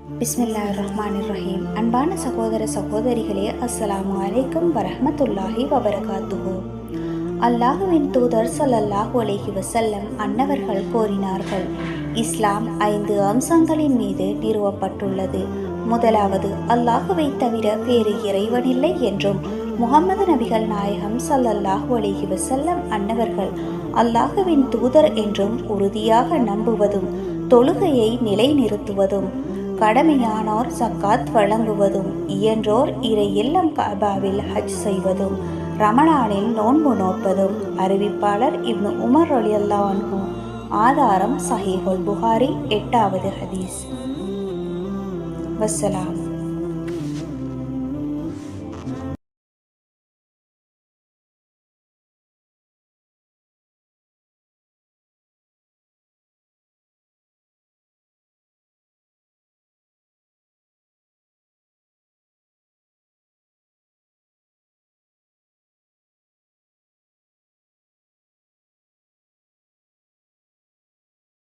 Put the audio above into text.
பிஸ்மில்லாஹிர்ரஹ்மானிர்ரஹீம். அன்பான சகோதர சகோதரிகளே, அஸ்ஸலாமு அலைக்கும் வரஹ்மத்துல்லாஹி வபரகாத்துஹு. அல்லாஹுவின் தூதர் ஸல்லல்லாஹு அலைஹி வஸல்லம் அன்னவர்கள் கூறினார்கள், இஸ்லாம் 5 அம்சங்களின் மீது நிறுவப்பட்டுள்ளது. முதலாவது, அல்லாஹுவை தவிர வேறு இறைவனில்லை என்றும் முஹம்மது நபிகள் நாயகம் ஸல்லல்லாஹு அலைஹி வஸல்லம் அன்னவர்கள் அல்லாஹுவின் தூதர் என்றும் உறுதியாக நம்புவதும், தொழுகையை நிலைநிறுத்துவதும், கடமையானோர் ஜக்காத் வழங்குவதும், இயன்றோர் இறை இல்லம் கஅபாவில் ஹஜ் செய்வதும், ரமலானில் நோன்பு நோற்பதும். அறிவிப்பாளர் இப்னு உமர் ரலியல்லாஹு அன்ஹு. ஆதாரம் சஹீஹுல் புகாரி 8வது ஹதீஸ். வஸ்ஸலாம்.